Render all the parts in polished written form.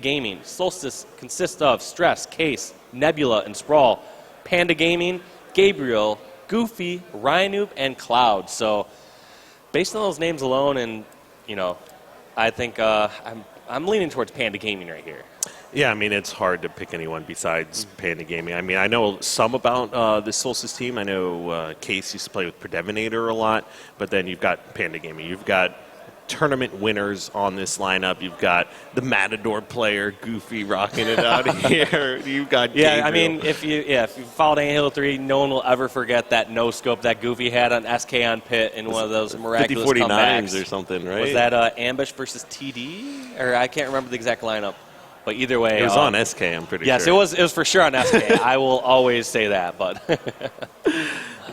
Gaming. Solstice consists of Stress, Case, Nebula, and Sprawl. Panda Gaming, Gabriel, Goofy, Ryanoob, and Cloud. So based on those names alone, and, I think I'm leaning towards Panda Gaming right here. Yeah, I mean, it's hard to pick anyone besides Panda Gaming. I mean, I know some about the Solstice team. I know Case used to play with Predevinator a lot, but then you've got Panda Gaming. You've got tournament winners on this lineup. You've got the Matador player, Goofy, rocking it out here. You've got Gabriel. I mean, if you followed Halo 3, no one will ever forget that no-scope that Goofy had on SK on Pit in one of those miraculous 50-49s comebacks. or something, right? Was that Ambush versus TD? Or I can't remember the exact lineup. But either way, it was on SK, I'm pretty sure. Yes, it was for sure on SK. I will always say that, but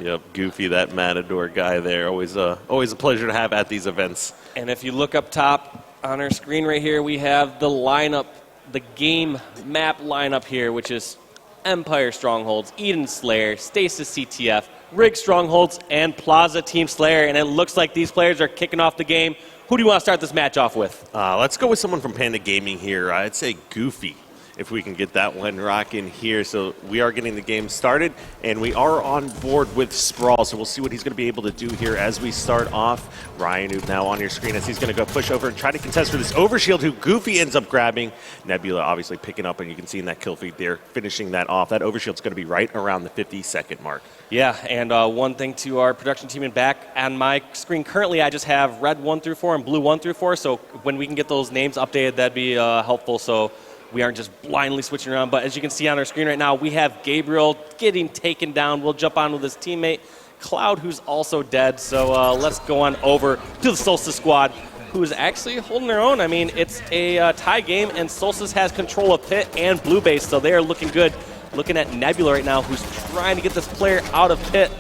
Yep, Goofy, that Matador guy there. Always a pleasure to have at these events. And if you look up top on our screen right here, we have the lineup, the game map lineup here, which is Empire Strongholds, Eden Slayer, Stasis CTF, Rig Strongholds, and Plaza Team Slayer. And it looks like these players are kicking off the game. Who do you want to start this match off with? Let's go with someone from Panda Gaming here. I'd say Goofy, if we can get that one rocking here. So we are getting the game started, and we are on board with Sprawl. So we'll see what he's going to be able to do here as we start off. Ryanoob now on your screen as he's going to go push over and try to contest for this overshield, who Goofy ends up grabbing. Nebula obviously picking up, and you can see in that kill feed there, finishing that off. That overshield's going to be right around the 50-second mark. Yeah, and one thing to our production team in back on my screen currently, I just have red 1 through 4 and blue 1 through 4. So when we can get those names updated, that'd be helpful. So we aren't just blindly switching around. But as you can see on our screen right now, we have Gabriel getting taken down. We'll jump on with his teammate, Cloud, who's also dead. So let's go on over to the Solstice squad, who is actually holding their own. I mean, it's a tie game, and Solstice has control of Pit and Blue Base, so they are looking good. Looking at Nebula right now, who's trying to get this player out of Pit,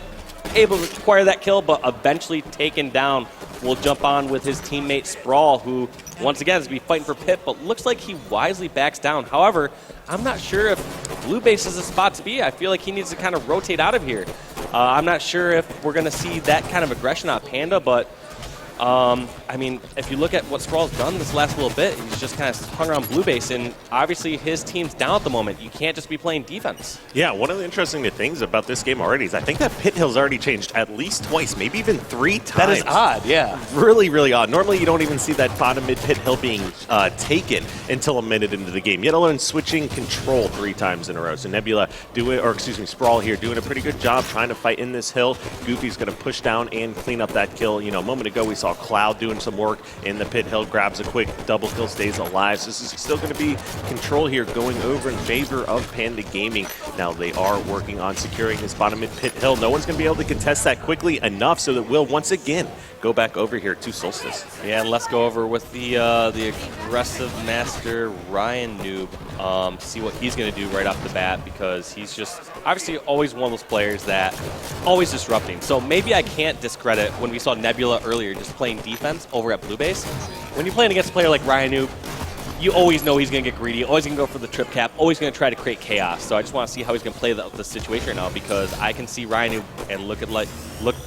able to acquire that kill, but eventually taken down. We'll jump on with his teammate Sprawl, who once again is going to be fighting for Pit, but looks like he wisely backs down. However, I'm not sure if Blue Base is a spot to be. I feel like he needs to kind of rotate out of here. I'm not sure if we're going to see that kind of aggression out of Panda, but I mean, if you look at what Sprawl's done this last little bit, he's just kind of hung around Blue Base, and obviously his team's down at the moment. You can't just be playing defense. Yeah, one of the interesting things about this game already is I think that Pit Hill's already changed at least twice, maybe even 3 times. That is odd, yeah. Really, really odd. Normally you don't even see that bottom mid Pit Hill being taken until a minute into the game, yet alone switching control 3 times in a row. So Nebula Sprawl here doing a pretty good job trying to fight in this hill. Goofy's going to push down and clean up that kill. You know, a moment ago we saw Cloud doing some work in the Pit Hill, grabs a quick double kill, stays alive. So this is still going to be control here going over in favor of Panda Gaming. Now they are working on securing this bottom mid Pit Hill. No one's going to be able to contest that quickly enough, so that we'll once again go back over here to Solstice. Yeah, and let's go over with the aggressive master Ryanoob, see what he's going to do right off the bat, because he's just obviously always one of those players that always disrupting. So maybe I can't discredit when we saw Nebula earlier just playing defense over at Blue Base. When you're playing against a player like Ryanoob, you always know he's going to get greedy, always going to go for the trip cap, always going to try to create chaos. So I just want to see how he's going to play the situation right now, because I can see Ryanoob and look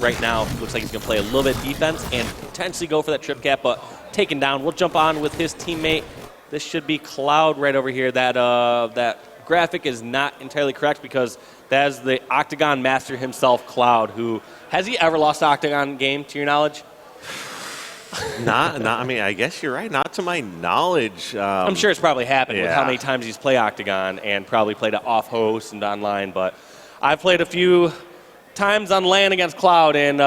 right now, looks like he's going to play a little bit defense and potentially go for that trip cap, but taken down. We'll jump on with his teammate. This should be Cloud right over here. That graphic is not entirely correct, because that is the Octagon master himself, Cloud, who, has he ever lost an Octagon game to your knowledge? Not. I mean, I guess you're right. Not to my knowledge. I'm sure it's probably happened with how many times he's played Octagon, and probably played it off host and online. But I've played a few times on LAN against Cloud, and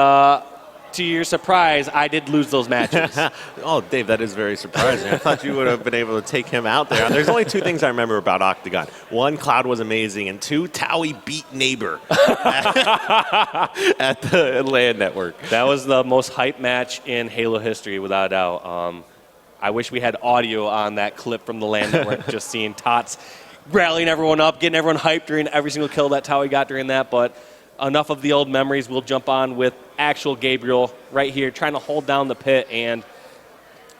to your surprise, I did lose those matches. Oh, Dave, that is very surprising. I thought you would have been able to take him out there. There's only 2 things I remember about Octagon. 1, Cloud was amazing, and 2, Towie beat Neighbor at the LAN network. That was the most hype match in Halo history, without a doubt. I wish we had audio on that clip from the LAN network, just seeing Tots rallying everyone up, getting everyone hyped during every single kill that Towie got during that. But enough of the old memories. We'll jump on with actual Gabriel right here, trying to hold down the Pit. And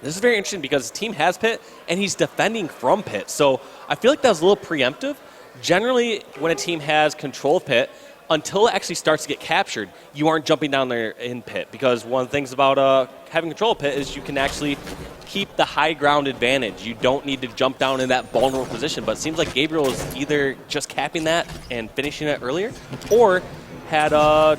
this is very interesting, because his team has Pit, and he's defending from Pit. So I feel like that was a little preemptive. Generally, when a team has control of Pit, until it actually starts to get captured, you aren't jumping down there in pit, because one of the things about having control of pit is you can actually keep the high ground advantage. You don't need to jump down in that vulnerable position, but it seems like Gabriel is either just capping that and finishing it earlier, or had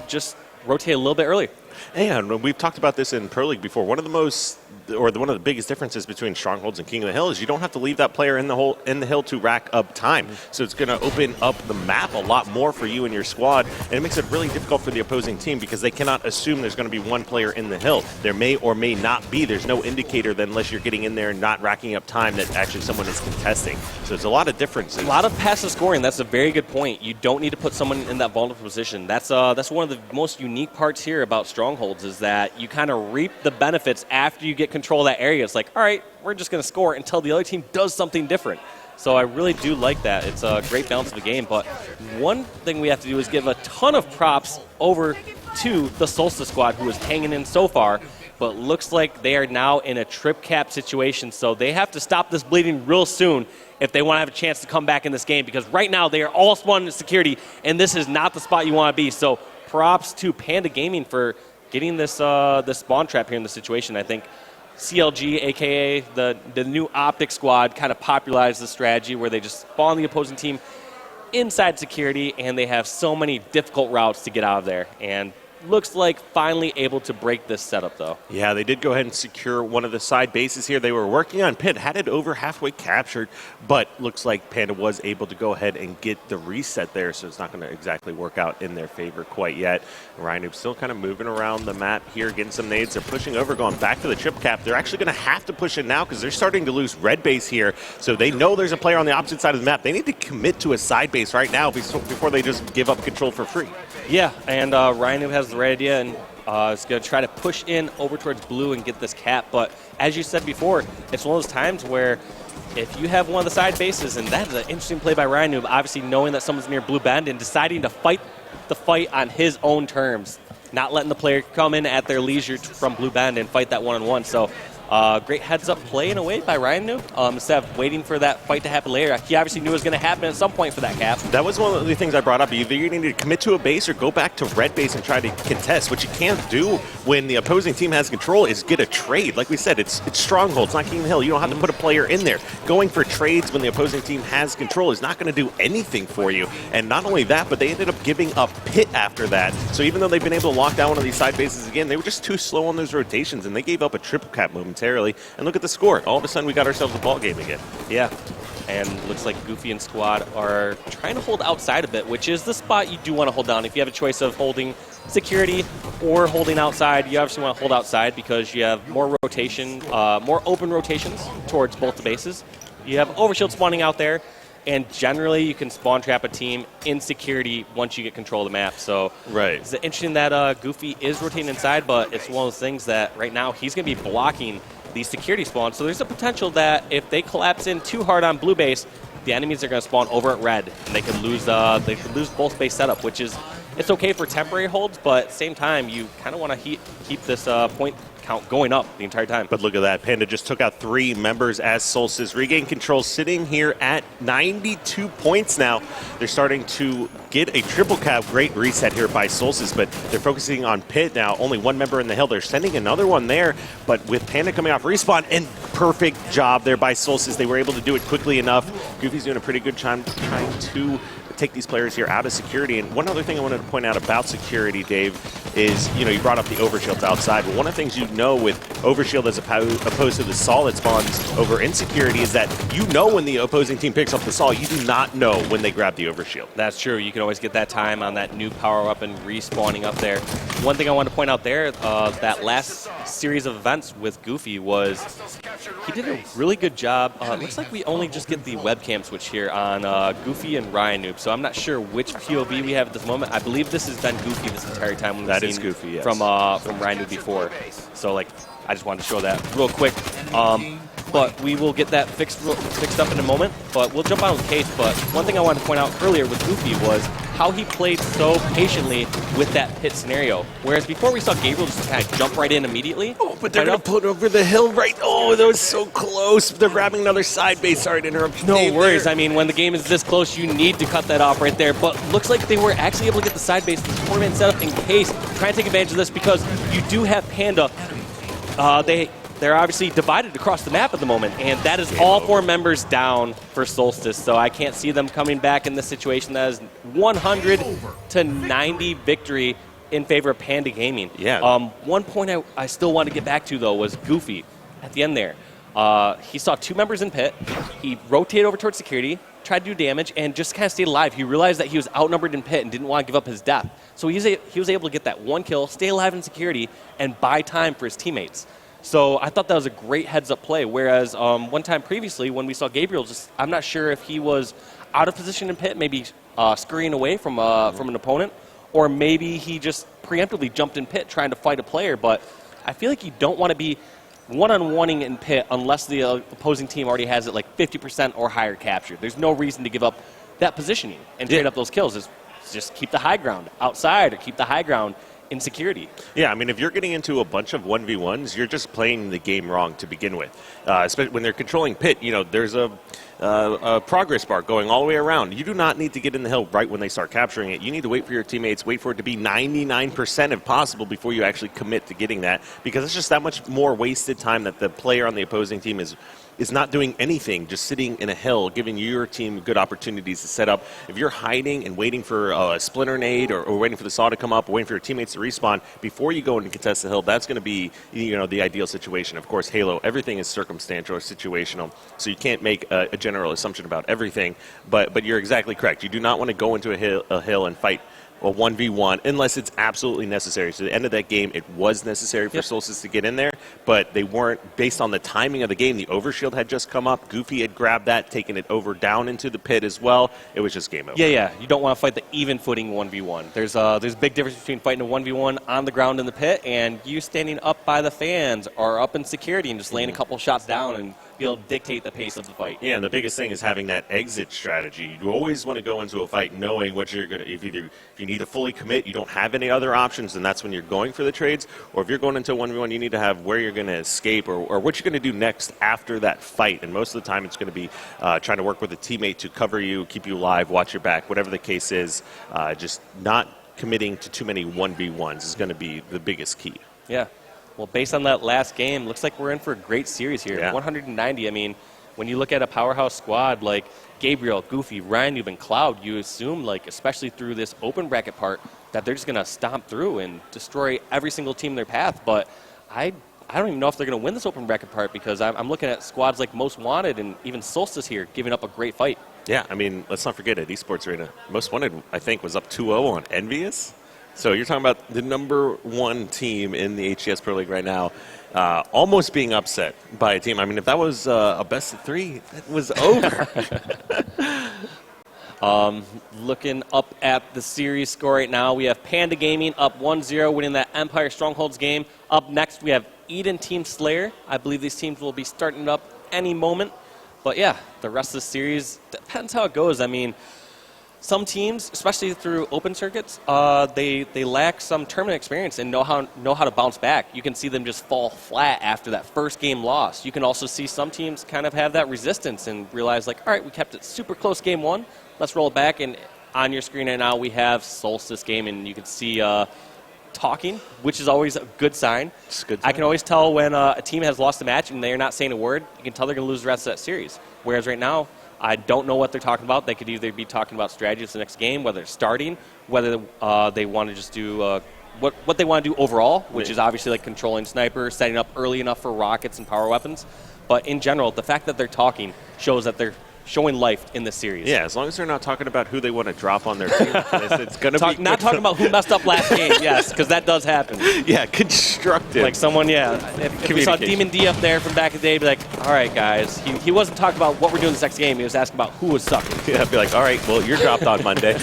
just rotated a little bit earlier. And we've talked about this in Pro League before. One of the biggest differences between Strongholds and King of the Hill is you don't have to leave that player in the hill to rack up time. So it's going to open up the map a lot more for you and your squad, and it makes it really difficult for the opposing team because they cannot assume there's going to be one player in the hill. There may or may not be. There's no indicator that unless you're getting in there and not racking up time that actually someone is contesting. So it's a lot of differences. A lot of passive scoring. That's a very good point. You don't need to put someone in that vulnerable position. That's one of the most unique parts here about Strongholds is that you kind of reap the benefits after you get control of that area. It's like, all right, we're just going to score until the other team does something different. So I really do like that. It's a great balance of the game. But one thing we have to do is give a ton of props over to the Solstice squad, who is hanging in so far, but looks like they are now in a trip cap situation. So they have to stop this bleeding real soon if they want to have a chance to come back in this game, because right now they are all spawned in security, and this is not the spot you want to be. So props to Panda Gaming for getting this spawn trap here in the situation. I think CLG, a.k.a. the new Optic squad, kind of popularized the strategy where they just spawn the opposing team inside security, and they have so many difficult routes to get out of there. And looks like finally able to break this setup, though. Yeah, they did go ahead and secure one of the side bases here. They were working on pit, had it over halfway captured, but looks like Panda was able to go ahead and get the reset there, so it's not going to exactly work out in their favor quite yet. Rhino's still kind of moving around the map here, getting some nades. They're pushing over, going back to the trip cap. They're actually going to have to push it now because they're starting to lose red base here, so they know there's a player on the opposite side of the map. They need to commit to a side base right now before they just give up control for free. Yeah, and Rhino has the right idea and is going to try to push in over towards blue and get this cap. But as you said before, it's one of those times where if you have one of the side bases, and that is an interesting play by Rhino, obviously knowing that someone's near blue bend and deciding to fight the fight on his own terms, not letting the player come in at their leisure from blue bend and fight that one-on-one. So great heads-up play in a way by Ryan instead of waiting for that fight to happen later. He obviously knew it was going to happen at some point for that cap. That was one of the things I brought up. Either you need to commit to a base or go back to red base and try to contest. What you can't do when the opposing team has control is get a trade. Like we said, it's Stronghold. It's not King of the Hill. You don't have to put a player in there. Going for trades when the opposing team has control is not going to do anything for you. And not only that, but they ended up giving up pit after that. So even though they've been able to lock down one of these side bases again, they were just too slow on those rotations, and they gave up a triple cap momentarily. And look at the score. All of a sudden, we got ourselves a ball game again. Yeah. And looks like Goofy and squad are trying to hold outside a bit, which is the spot you do want to hold down. If you have a choice of holding security or holding outside, you obviously want to hold outside because you have more rotation, more open rotations towards both the bases. You have overshield spawning out there, and generally you can spawn trap a team in security once you get control of the map. So it's interesting that Goofy is rotating inside, but it's one of those things that right now he's going to be blocking these security spawns. So there's a potential that if they collapse in too hard on blue base, the enemies are going to spawn over at red, and they could lose both base setup, which is, it's okay for temporary holds, but at the same time, you kind of want to keep this point count going up the entire time. But look at that. Panda just took out 3 members as Solstice regain control, sitting here at 92 points now. They're starting to get a triple cap. Great reset here by Solstice, but they're focusing on pit now. Only 1 member in the hill. They're sending another one there, but with Panda coming off respawn, and perfect job there by Solstice. They were able to do it quickly enough. Goofy's doing a pretty good job trying to take these players here out of security. And one other thing I wanted to point out about security, Dave, is, you brought up the overshields outside, but one of the things with overshield as opposed to the solid spawns over in security is that when the opposing team picks up the sol, you do not know when they grab the overshield. That's true. You can always get that time on that new power-up and respawning up there. One thing I want to point out there, that last series of events with Goofy was he did a really good job. It looks like we only just get the webcam switch here on Goofy and Ryan Noob, so I'm not sure which POV we have at this moment. I believe this has been Goofy this entire time. That is Goofy, yes. From Ryan Noob before. So, I just wanted to show that real quick. but we will get that fixed up in a moment. But we'll jump on with Case. But one thing I wanted to point out earlier with Goofy was how he played so patiently with that pit scenario. Whereas before we saw Gabriel just kind of jump right in immediately. Oh, but they're going to put over the hill right. Oh, that was so close. They're grabbing another side base. Sorry to interrupt. No worries. I mean, when the game is this close, you need to cut that off right there. But looks like they were actually able to get the side base, the 4-man setup in Case. Trying to take advantage of this because you do have Panda. They're obviously divided across the map at the moment, and that is all 4 members down for Solstice. So I can't see them coming back in this situation. That is 100-90 victory in favor of Panda Gaming. Yeah. One point I still want to get back to, though, was Goofy at the end there. He saw 2 members in pit. He rotated over towards security, tried to do damage, and just kind of stayed alive. He realized that he was outnumbered in pit and didn't want to give up his death. So he was able to get that 1 kill, stay alive in security, and buy time for his teammates. So I thought that was a great heads-up play, whereas one time previously when we saw Gabriel, I'm not sure if he was out of position in pit, maybe scurrying away from an opponent, or maybe he just preemptively jumped in pit trying to fight a player. But I feel like you don't want to be one-on-oneing in pit unless the opposing team already has it like 50% or higher captured. There's no reason to give up that positioning and trade up those kills. Just keep the high ground outside or keep the high ground in security. Yeah, I mean, if you're getting into a bunch of 1v1s, you're just playing the game wrong to begin with. Especially when they're controlling pit, there's a progress bar going all the way around. You do not need to get in the hill right when they start capturing it. You need to wait for your teammates, wait for it to be 99% if possible before you actually commit to getting that, because it's just that much more wasted time that the player on the opposing team is not doing anything, just sitting in a hill, giving your team good opportunities to set up. If you're hiding and waiting for a splinter nade or waiting for the saw to come up or waiting for your teammates to respawn before you go in and contest the hill, that's going to be the ideal situation. Of course, Halo, everything is circumstantial or situational, so you can't make a general assumption about everything, but you're exactly correct. You do not want to go into a hill and fight a 1v1 unless it's absolutely necessary. So at the end of that game, it was necessary for Solstice to get in there, but they weren't, based on the timing of the game. The overshield had just come up. Goofy had grabbed that, taken it over down into the pit as well. It was just game over. Yeah. You don't want to fight the even footing 1v1. There's a big difference between fighting a 1v1 on the ground in the pit and you standing up by the fans or up in security and just laying a couple shots down and be able to dictate the pace of the fight. Yeah, and the biggest thing is having that exit strategy. You always want to go into a fight knowing what you're going to, if you need to fully commit, you don't have any other options, and that's when you're going for the trades. Or if you're going into a 1v1, you need to have where you're going to escape or what you're going to do next after that fight. And most of the time it's going to be trying to work with a teammate to cover you, keep you alive, watch your back, whatever the case is. Just not committing to too many 1v1s is going to be the biggest key. Yeah. Well, based on that last game, looks like we're in for a great series here. Yeah. 190, I mean, when you look at a powerhouse squad like Gabriel, Goofy, Ryan, even Cloud, you assume, like, especially through this open bracket part, that they're just going to stomp through and destroy every single team in their path. But I don't even know if they're going to win this open bracket part because I'm looking at squads like Most Wanted and even Solstice here giving up a great fight. Yeah, I mean, let's not forget at Esports Arena, Most Wanted, I think, was up 2-0 on Envious. So you're talking about the number 1 team in the HCS Pro League right now, almost being upset by a team. I mean, if that was a best of 3, that was over. Looking up at the series score right now, we have Panda Gaming up 1-0, winning that Empire Strongholds game. Up next, we have Eden Team Slayer. I believe these teams will be starting up any moment. But yeah, the rest of the series depends how it goes. I mean, some teams, especially through open circuits, they lack some tournament experience and know how to bounce back. You can see them just fall flat after that first game loss. You can also see some teams kind of have that resistance and realize, like, all right, we kept it super close game 1. Let's roll it back. And on your screen right now, we have Solstice game, and you can see talking, which is always a good sign. It's a good sign. I can always tell when a team has lost a match and they're not saying a word. You can tell they're going to lose the rest of that series. Whereas right now, I don't know what they're talking about. They could either be talking about strategies the next game, whether it's starting, whether they want to just do what they want to do overall, which is obviously like controlling sniper, setting up early enough for rockets and power weapons. But in general, the fact that they're talking shows that they're showing life in this series. Yeah, as long as they're not talking about who they want to drop on their team. It's going to be not talking about who messed up last game, yes, because that does happen. Yeah, constructive. Like someone, if we saw Demon D up there from back in the day, be like, all right, guys. He wasn't talking about what we're doing this next game. He was asking about who was sucking. Yeah, be like, all right, well, you're dropped on Monday.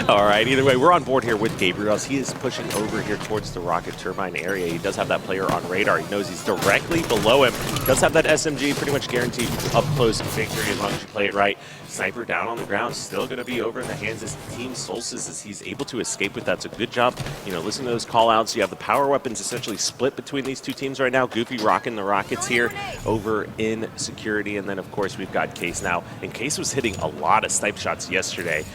All right, either way, we're on board here with Gabriel as he is pushing over here towards the rocket turbine area. He does have that player on radar. He knows he's directly below him. Does have that SMG, pretty much guaranteed up close victory as long as you play it right. Sniper down on the ground, still going to be over in the hands of Team Solstice as he's able to escape with that. So good job, listen to those call outs. You have the power weapons essentially split between these two teams right now. Goofy rocking the rockets here over in security. And then, of course, we've got Case now. And Case was hitting a lot of snipe shots yesterday.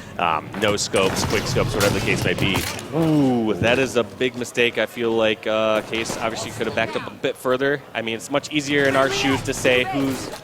No scopes, quick scopes, whatever the case may be. Ooh, that is a big mistake. I feel like Case obviously could have backed up a bit further. I mean, it's much easier in our shoes to say who's